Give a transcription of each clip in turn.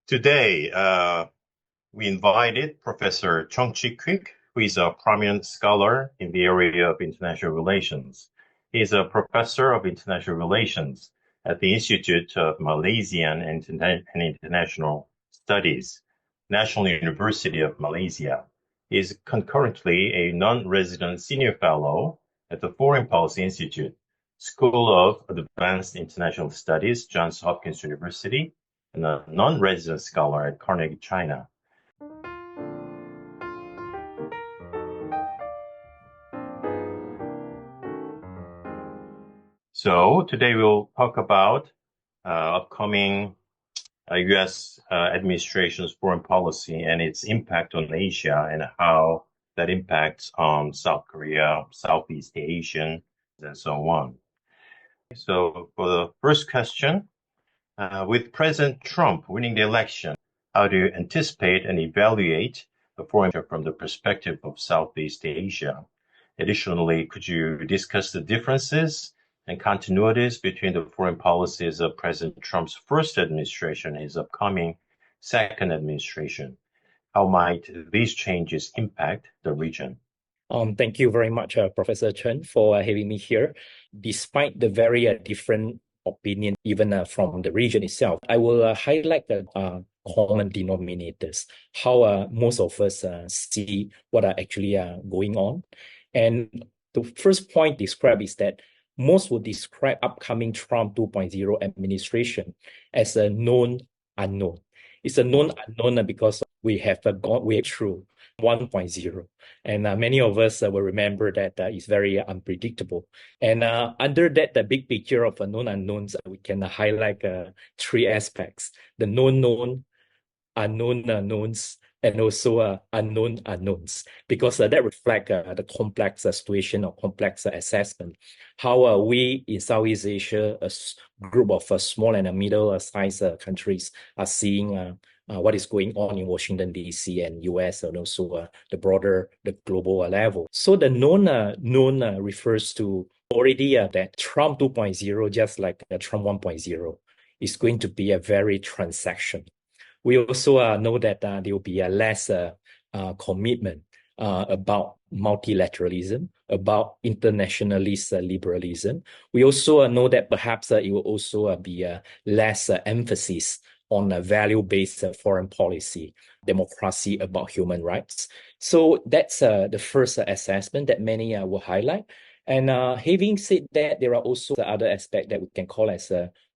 Today, we invited Professor Cheng-Chwee Kuik, who is a prominent scholar in the area of international relations. He is a professor of international relations at the Institute of Malaysian and International Studies, National University of Malaysia. He is concurrently a non-resident senior fellow at the Foreign Policy Institute, School of Advanced International Studies, Johns Hopkins University, and a non-resident scholar at Carnegie, China. So today we'll talk about upcoming U.S. administration's foreign policy and its impact on Asia and how that impacts on South Korea, Southeast Asian, and so on. So for the first question, with President Trump winning the election, how do you anticipate and evaluate the foreign from the perspective of Southeast Asia? Additionally, could you discuss the differences and continuities between the foreign policies of President Trump's first administration and his upcoming second administration? How might these changes impact the region? Thank you very much, Professor Chen, for having me here. Despite the very different opinion, even from the region itself, I will highlight the common denominators, how most of us see what are actually going on. And the first point described is that most would describe upcoming Trump 2.0 administration as a known unknown. It's a known unknown because we have gone through 1.0. And many of us will remember that it's very unpredictable. And under that, the big picture of known unknowns, we can highlight three aspects: the known unknown unknowns, and also unknown unknowns, because that reflects the complex situation or complex assessment. How we in Southeast Asia, a group of small and middle-sized countries, are seeing what is going on in Washington, D.C. and U.S. and also the global level. So the known refers to already that Trump 2.0, just like Trump 1.0, is going to be a very transactional. We also know that there will be a less commitment about multilateralism, about internationalist liberalism. We also know that perhaps it will also be less emphasis on a value-based foreign policy, democracy, about human rights. So that's the first assessment that many will highlight. And having said that, there are also the other aspects that we can call as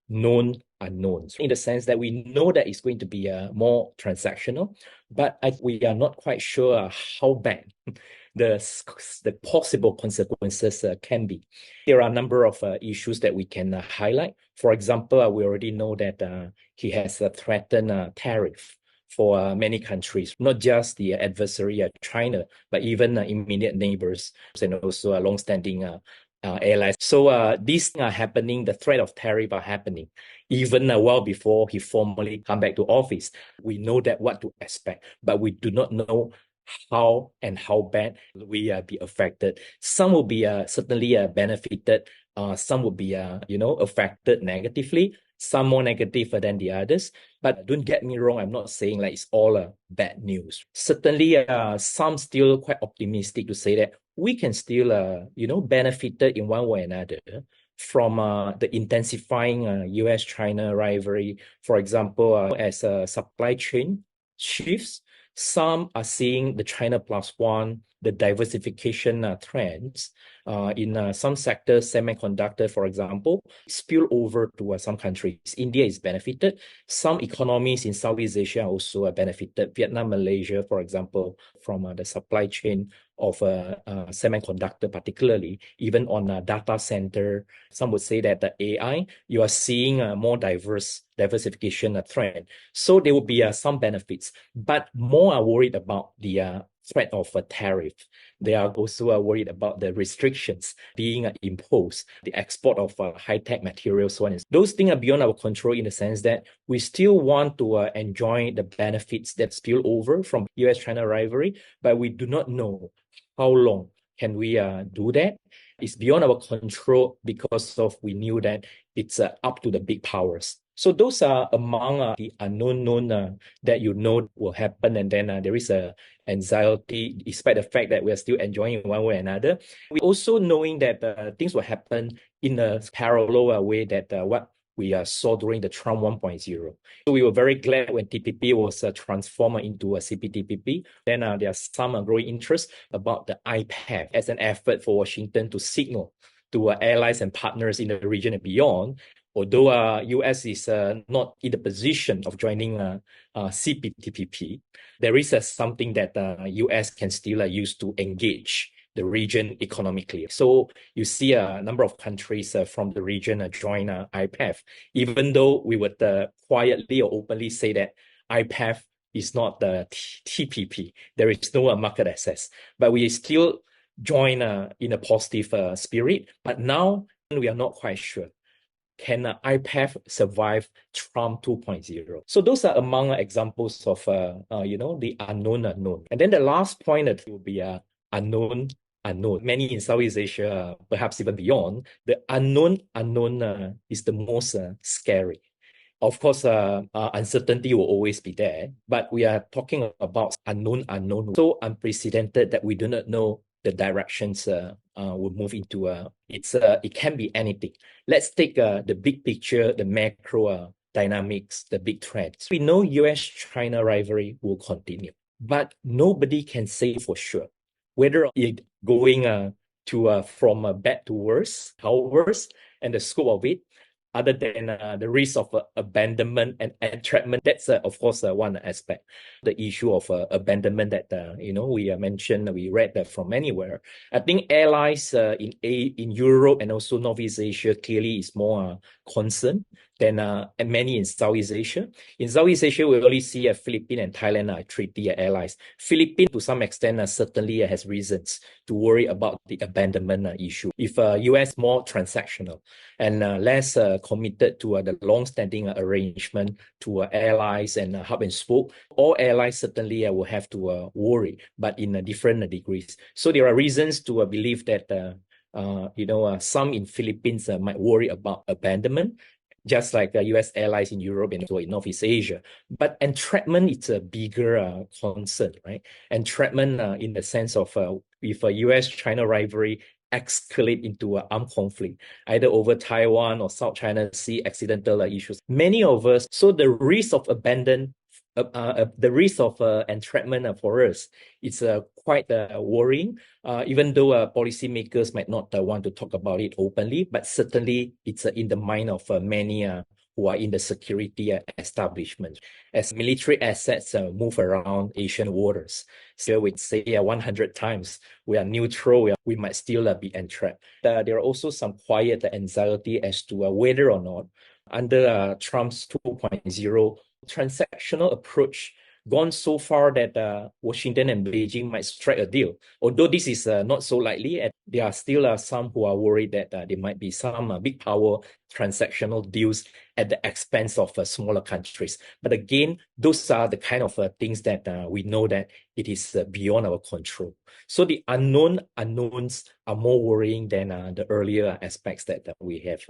known unknowns, in the sense that we know that it's going to be more transactional, but we are not quite sure how bad the possible consequences can be. There are a number of issues that we can highlight. For example, we already know that he has threatened tariff for many countries, not just the adversary China, but even immediate neighbors and also long-standing allies. So these things are happening, the threat of tariff are happening, even well before he formally come back to office. We know that what to expect, but we do not know how and how bad we be affected. Some will be certainly benefited. Some will be affected negatively. Some more negative than the others. But don't get me wrong, I'm not saying like it's all bad news. Certainly, some still quite optimistic to say that we can still benefited in one way or another from the intensifying U.S. China rivalry. For example, as a supply chain shifts, some are seeing the China plus one, the diversification trends in some sectors, semiconductor, for example, spill over to some countries. India is benefited. Some economies in Southeast Asia also benefited. Vietnam, Malaysia, for example, from the supply chain of semiconductor, particularly, even on data center. Some would say that the AI, you are seeing more diversification trend. So there will be some benefits, but more are worried about the threat of a tariff. They are also worried about the restrictions being imposed, the export of high-tech materials, so on. Those things are beyond our control in the sense that we still want to enjoy the benefits that spill over from U.S.-China rivalry, but we do not know how long can we do that. It's beyond our control because we knew that it's up to the big powers. So those are among the unknown known that you know will happen, and then there is a anxiety despite the fact that we are still enjoying in one way or another. We also knowing that things will happen in a parallel way that what we saw during the Trump 1.0. So we were very glad when TPP was transformed into a CPTPP. Then there are some growing interest about the IPAF as an effort for Washington to signal to allies and partners in the region and beyond. Although U.S. is not in the position of joining CPTPP, there is something that U.S. can still use to engage the region economically. So you see a number of countries from the region join IPAF, even though we would quietly or openly say that IPAF is not the TPP. There is no market access, but we still join in a positive spirit. But now we are not quite sure. Can IPAF survive Trump 2.0? So those are among examples of the unknown unknown. And then the last point will be unknown unknown. Many in Southeast Asia, perhaps even beyond, the unknown is the most scary. Of course, uncertainty will always be there, but we are talking about unknown, so unprecedented that we do not know the directions will move into. It can be anything. Let's take the big picture, the macro dynamics, the big trends. We know U.S. China rivalry will continue, but nobody can say for sure whether it going from bad to worse, how worse, and the scope of it, other than the risk of abandonment and entrapment. That's, of course, one aspect. The issue of abandonment that, we mentioned, we read that from anywhere. I think allies in Europe and also Northeast Asia clearly is more concerned than many in Southeast Asia. In Southeast Asia, we only see Philippines and Thailand are treaty allies. Philippines, to some extent, certainly has reasons to worry about the abandonment issue. If U.S. more transactional and less committed to the long-standing arrangement to allies and hub and spoke, all allies certainly will have to worry, but in different degrees. So there are reasons to believe that some in Philippines might worry about abandonment, just like U.S. allies in Europe and also in Northeast Asia. But entrapment is a bigger concern, right? Entrapment in the sense of if a U.S.-China rivalry escalate into an armed conflict, either over Taiwan or South China Sea accidental issues. Many of us, so the risk of the risk of entrapment for us is quite worrying, even though policymakers might not want to talk about it openly, but certainly it's in the mind of many who are in the security establishment. As military assets move around Asian waters, so we'd say 100 times we are neutral, we might still be entrapped. There are also some quiet anxiety as to whether or not under Trump's 2.0 transactional approach gone so far that Washington and Beijing might strike a deal. Although this is not so likely, and there are still some who are worried that there might be some big power transactional deals at the expense of smaller countries. But again, those are the kind of things that we know that it is beyond our control. So the unknowns are more worrying than the earlier aspects that we have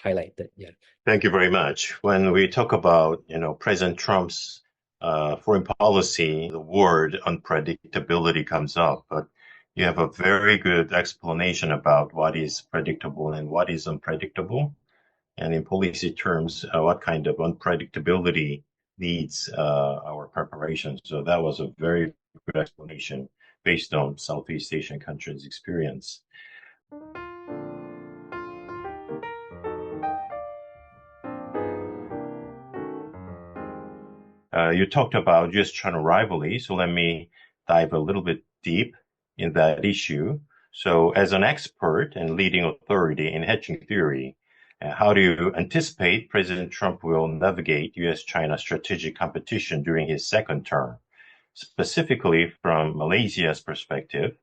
highlighted. Yeah. Thank you very much. When we talk about, President Trump's foreign policy, the word unpredictability comes up, but you have a very good explanation about what is predictable and what is unpredictable. And in policy terms, what kind of unpredictability needs our preparation. So that was a very good explanation based on Southeast Asian countries' experience. You talked about U.S. China rivalry, so let me dive a little bit deep in that issue. So as an expert and leading authority in hedging theory, how do you anticipate President Trump will navigate U.S.-China strategic competition during his second term? Specifically from Malaysia's perspective,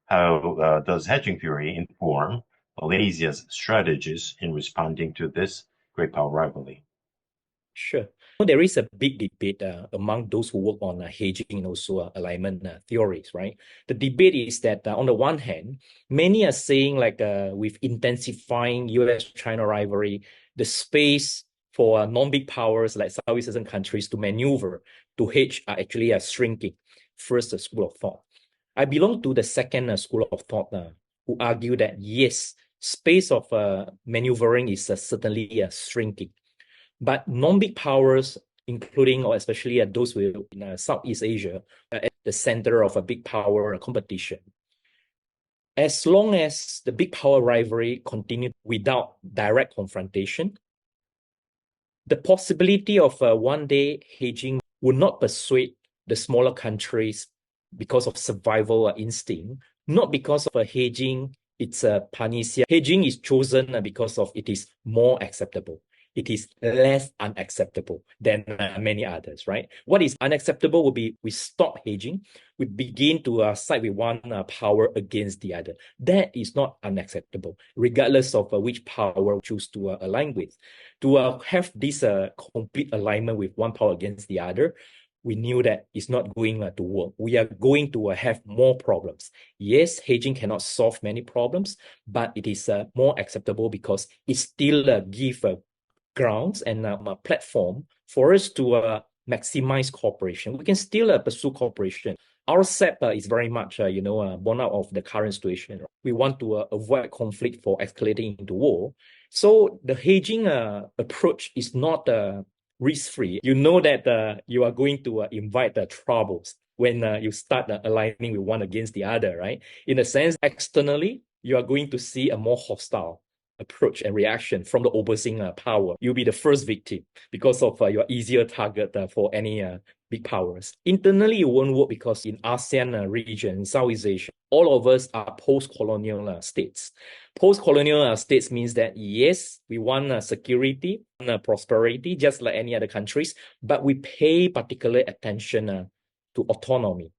how does hedging theory inform Malaysia's strategies in responding to this great power rivalry? Sure. There is a big debate among those who work on hedging and also alignment theories, right? The debate is that on the one hand, many are saying with intensifying U.S.-China rivalry, the space for non-big powers like Southeast Asian countries to maneuver, to hedge are actually shrinking. First school of thought. I belong to the second school of thought who argue that yes, space of maneuvering is certainly shrinking. But non-big powers, including or especially those in Southeast Asia, are at the center of a big power competition. As long as the big power rivalry continues without direct confrontation, the possibility of one day hedging would not persuade the smaller countries because of survival instinct, not because of hedging, it's a panacea. Hedging is chosen because of it is more acceptable. It is less unacceptable than many others, right? What is unacceptable would be we stop hedging, we begin to side with one power against the other. That is not unacceptable, regardless of which power we choose to align with. To have this complete alignment with one power against the other, we knew that it's not going to work. We are going to have more problems. Yes, hedging cannot solve many problems, but it is more acceptable because it still gives grounds and a platform for us to maximize cooperation. We can still pursue cooperation. Our SEP is very much, born out of the current situation. We want to avoid conflict for escalating into war. So the hedging approach is not risk-free. You know that you are going to invite the troubles when you start aligning with one against the other, right? In a sense, externally, you are going to see a more hostile approach and reaction from the overseeing power. You'll be the first victim because of your easier target for any big powers. Internally, it won't work because in ASEAN region, Southeast Asia, all of us are post-colonial states. Post-colonial states means that, yes, we want security, prosperity, just like any other countries, but we pay particular attention to autonomy.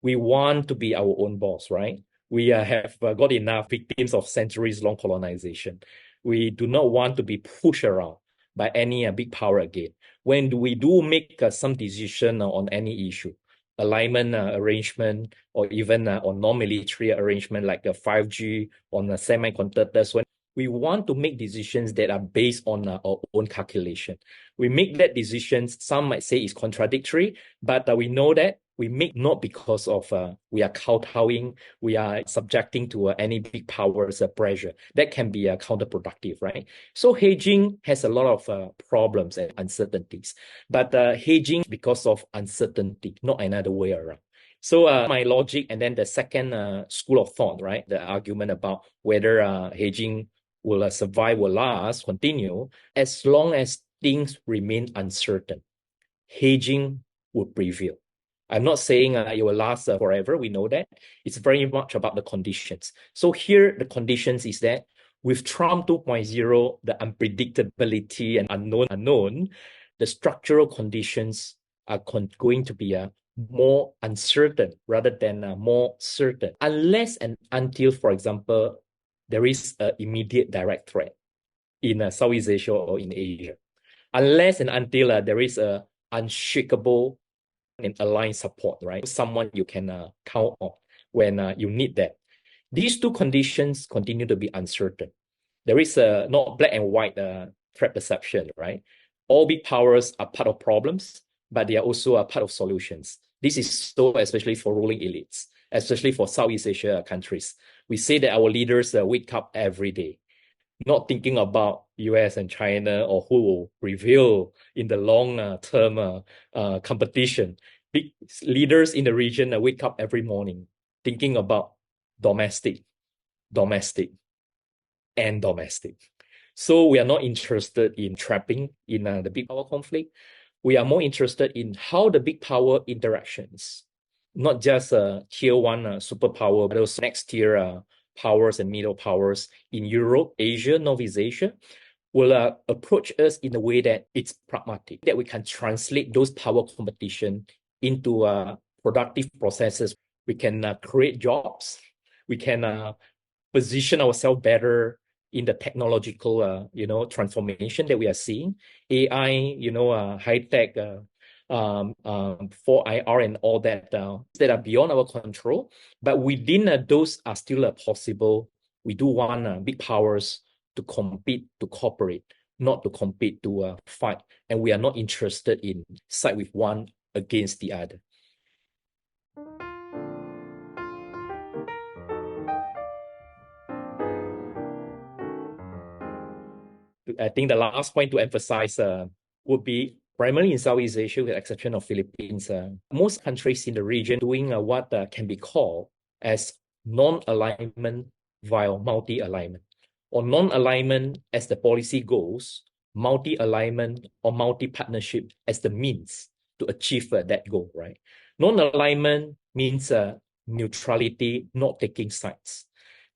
We want to be our own boss, right? We have got enough victims of centuries-long colonization. We do not want to be pushed around by any big power again. When we do make some decision on any issue, alignment arrangement, or even on non-military arrangement like 5G, on semiconductors, when we want to make decisions that are based on our own calculation. We make that decisions, some might say it's contradictory, but we know that we make not because of we are kowtowing, we are subjecting to any big powers pressure. That can be counterproductive, right? So hedging has a lot of problems and uncertainties, but hedging because of uncertainty, not another way around. So my logic, and then the second school of thought, right? The argument about whether hedging will survive, will last, continue, as long as things remain uncertain, hedging will prevail. I'm not saying it will last forever. We know that. It's very much about the conditions. So here, the conditions is that with Trump 2.0, the unpredictability and unknown, the structural conditions are going to be more uncertain rather than more certain. Unless and until, for example, there is an immediate direct threat in Southeast Asia or in Asia. Unless and until there is an unshakable and aligned support, right? Someone you can count on when you need that. These two conditions continue to be uncertain. There is not black and white threat perception, right? All big powers are part of problems, but they are also a part of solutions. This is so especially for ruling elites, especially for Southeast Asia countries. We say that our leaders wake up every day, not thinking about U.S. and China or who will prevail in the long-term competition. Big leaders in the region wake up every morning thinking about domestic, and domestic. So we are not interested in trapping in the big power conflict. We are more interested in how the big power interactions, not just tier one superpower, but also next tier powers and middle powers in Europe, Asia, Northeast Asia, will approach us in a way that it's pragmatic, that we can translate those power competition into productive processes. We can create jobs. We can position ourselves better in the technological, transformation that we are seeing. AI, high-tech, 4IR and all that are beyond our control. But within those are still possible. We do want big powers to compete, to cooperate. not to compete, to fight, and we are not interested in side with one against the other. I think the last point to emphasize would be primarily in Southeast Asia, with the exception of Philippines. Most countries in the region doing what can be called as non-alignment via multi-alignment, or non-alignment as the policy goes, multi-alignment or multi-partnership as the means to achieve that goal, right? Non-alignment means neutrality, not taking sides.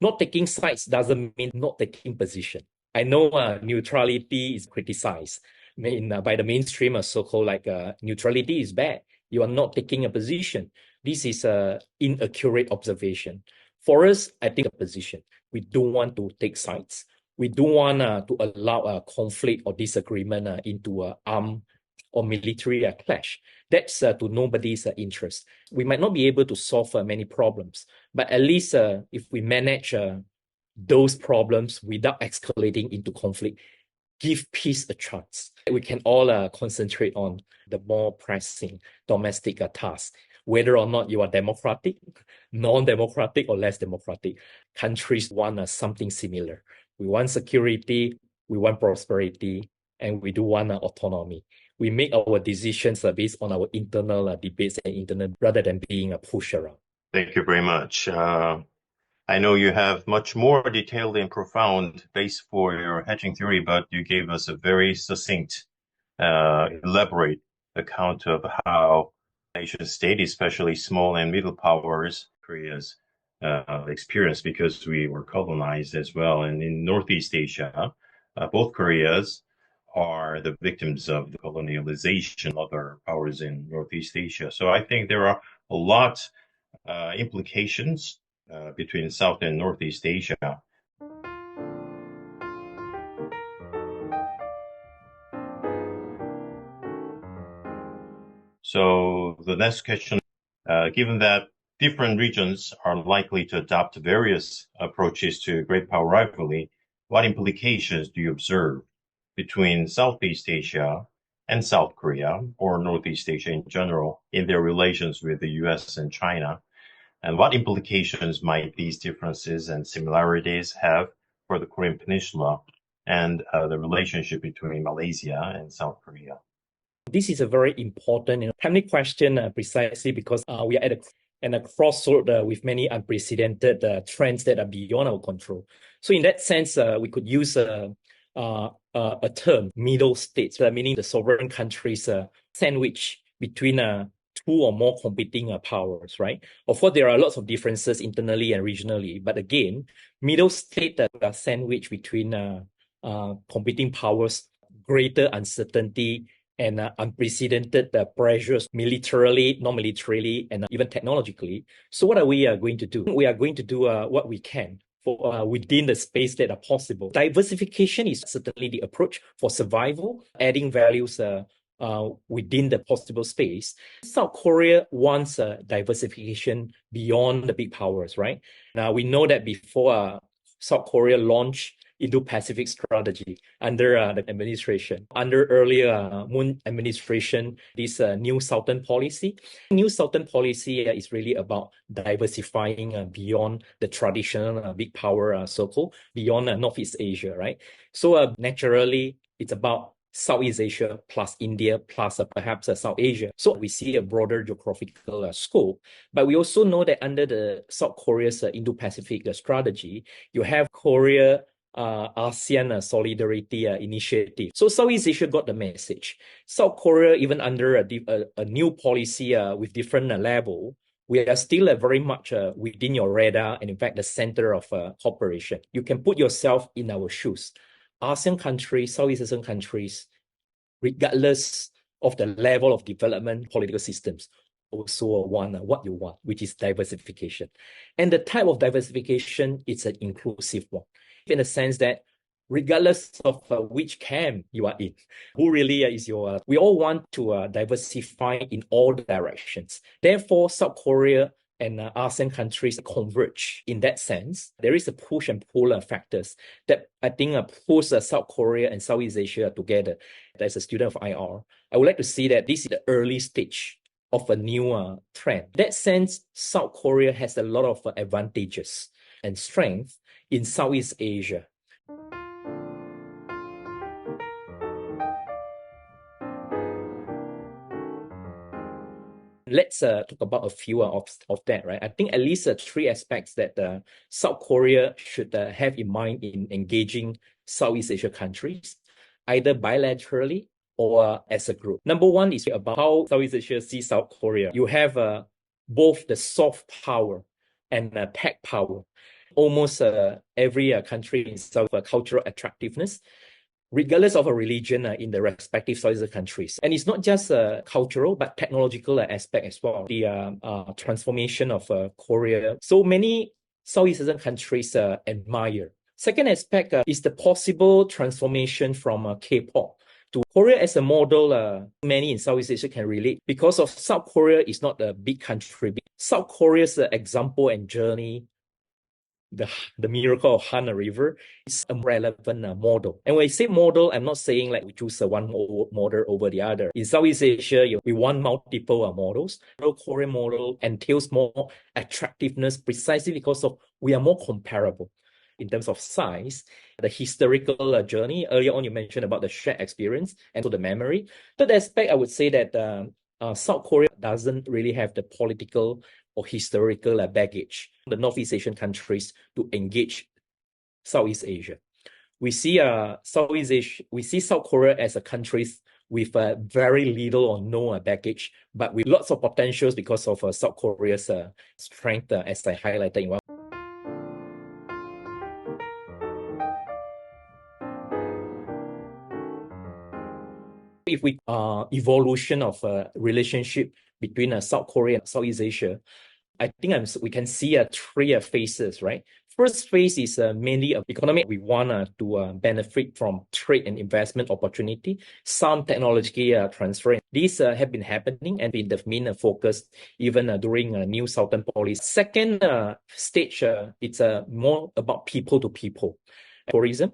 Not taking sides doesn't mean not taking position. I know neutrality is criticized by the mainstream, so-called like neutrality is bad. You are not taking a position. This is an inaccurate observation. For us, I think a position. We don't want to take sides. We don't want to allow a conflict or disagreement into armed or military clash. That's to nobody's interest. We might not be able to solve many problems, but at least if we manage those problems without escalating into conflict, give peace a chance. We can all concentrate on the more pressing domestic tasks, whether or not you are democratic, non-democratic, or less democratic. Countries want something similar. We want security, we want prosperity, and we do want autonomy. We make our decisions based on our internal debates and internal, rather than being pushed around. Thank you very much. I know you have much more detailed and profound base for your hedging theory, but you gave us a very succinct, elaborate account of how nation state, especially small and middle powers, Korea's experience, because we were colonized as well. And in Northeast Asia, both Koreas are the victims of the colonialization of other powers in Northeast Asia. So I think there are a lot implications between South and Northeast Asia. So the next question, given that different regions are likely to adopt various approaches to great power rivalry, what implications do you observe between Southeast Asia and South Korea, or Northeast Asia in general, in their relations with the U.S. and China? And what implications might these differences and similarities have for the Korean Peninsula and the relationship between Malaysia and South Korea? This is a very important timely question, precisely because we are at a crossroad with many unprecedented trends that are beyond our control. So in that sense, we could use a term, middle states, meaning the sovereign countries sandwich between two or more competing powers, right? Of course, there are lots of differences internally and regionally, but again, middle state are sandwiched between competing powers, greater uncertainty, and unprecedented pressures militarily, non-militarily, and even technologically. So what are we going to do? We are going to do what we can for within the space that are possible. Diversification is certainly the approach for survival, adding values within the possible space. South Korea wants diversification beyond the big powers, right? Now, we know that before South Korea launched Indo-Pacific strategy under the administration. Under earlier Moon administration, this new Southern policy. New Southern policy is really about diversifying beyond the traditional big power circle, beyond Northeast Asia, right? So naturally, it's about Southeast Asia plus India plus perhaps South Asia. So we see a broader geographical scope. But we also know that under the South Korea's Indo-Pacific strategy, you have Korea ASEAN Solidarity Initiative. So Southeast Asia got the message. South Korea, even under a new policy with different level, we are still very much within your radar and in fact the center of cooperation. You can put yourself in our shoes. ASEAN countries, Southeast Asian countries, regardless of the level of development, political systems, also want what you want, which is diversification. And the type of diversification is an inclusive one, in the sense that regardless of which camp you are in, who really is we all want to diversify in all directions. Therefore, South Korea and ASEAN countries converge in that sense. There is a push and pull factors that I think pulls South Korea and Southeast Asia together. As a student of IR, I would like to see that this is the early stage of a new trend. In that sense, South Korea has a lot of advantages and strength in Southeast Asia. Let's talk about a few of that, right? I think at least three aspects that South Korea should have in mind in engaging Southeast Asia countries, either bilaterally or as a group. Number one is about how Southeast Asia sees South Korea. You have both the soft power and tech power. Almost every country in South cultural attractiveness, regardless of a religion in the respective Southeast countries. And it's not just cultural, but technological aspect as well. The transformation of Korea. So many Southeast Asian countries admire. Second aspect is the possible transformation from K-pop to Korea as a model. Many in Southeast Asia can relate because of South Korea is not a big country. South Korea's example and journey, the miracle of Han River, is a relevant model. And when I say model, I'm not saying like we choose one model over the other. In Southeast Asia, we want multiple models. The Korean model entails more attractiveness precisely because of we are more comparable in terms of size, the historical journey. Earlier on, you mentioned about the shared experience and so the memory. Third aspect, I would say that South Korea doesn't really have the political or historical baggage, the Northeast Asian countries to engage Southeast Asia. We see South Korea as a country with very little or no baggage, but with lots of potentials because of South Korea's strength, as I highlighted in one. If we evolution of relationship between South Korea and Southeast Asia, I think we can see three phases, right? First phase is mainly economic. We want to benefit from trade and investment opportunity, some technology transfer. These have been happening and been the main focus even during New Southern Policy. Second stage, it's more about people to people tourism.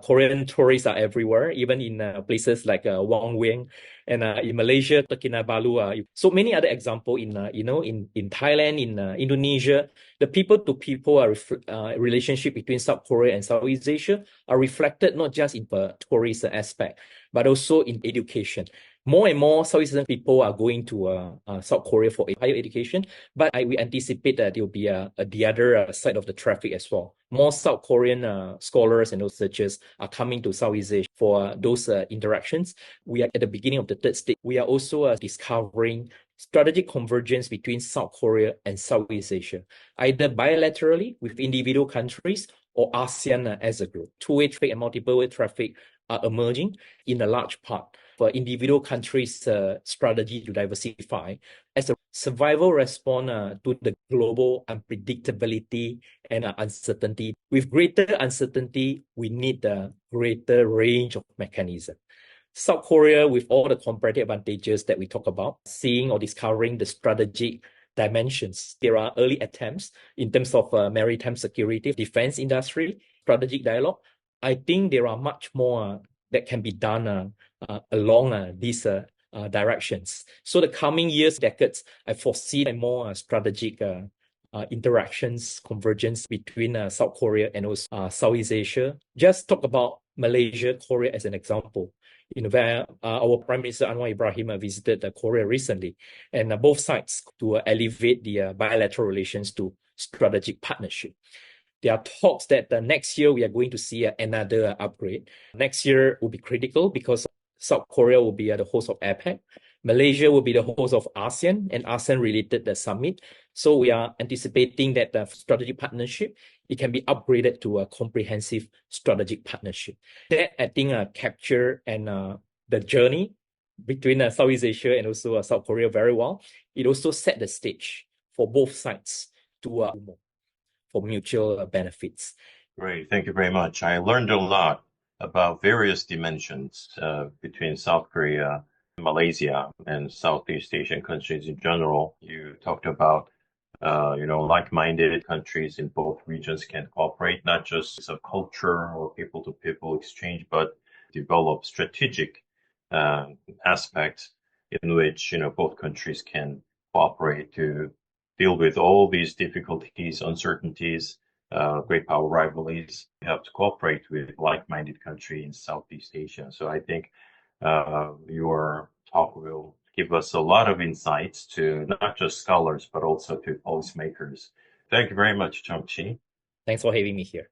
Korean tourists are everywhere, even in places like Wang Weng, and in Malaysia, Kinabalu. So many other examples in in Thailand, in Indonesia, the people to people relationship between South Korea and Southeast Asia are reflected not just in the tourist aspect, but also in education. More and more Southeast Asian people are going to South Korea for higher education, but we anticipate that there will be the other side of the traffic as well. More South Korean scholars and researchers are coming to Southeast Asia for those interactions. We are at the beginning of the third stage. We are also discovering strategic convergence between South Korea and Southeast Asia, either bilaterally with individual countries or ASEAN as a group. Two-way trade and multiple-way traffic are emerging in a large part for individual countries' strategy to diversify as a survival response to the global unpredictability and uncertainty. With greater uncertainty, we need a greater range of mechanisms. South Korea, with all the comparative advantages that we talk about, seeing or discovering the strategic dimensions. There are early attempts in terms of maritime security, defense industry, strategic dialogue. I think there are much more that can be done along these directions. So the coming years, decades, I foresee more strategic interactions, convergence between South Korea and also Southeast Asia. Just talk about Malaysia, Korea as an example. Where our Prime Minister Anwar Ibrahim visited Korea recently, and both sides to elevate the bilateral relations to strategic partnership. There are talks that next year we are going to see another upgrade. Next year will be critical because South Korea will be the host of APEC. Malaysia will be the host of ASEAN and ASEAN-related summit. So we are anticipating that the strategic partnership, it can be upgraded to a comprehensive strategic partnership. That, I think, capture and the journey between Southeast Asia and also South Korea very well. It also set the stage for both sides to for mutual benefits. Great, thank you very much. I learned a lot about various dimensions between South Korea, Malaysia, and Southeast Asian countries in general. You talked about like-minded countries in both regions can cooperate, not just a culture or people-to-people exchange, but develop strategic aspects in which, both countries can cooperate to deal with all these difficulties, uncertainties, great power rivalries. We have to cooperate with like-minded country in Southeast Asia. So I think your talk will give us a lot of insights to not just scholars, but also to policymakers. Thank you very much, Cheng-Chwee. Thanks for having me here.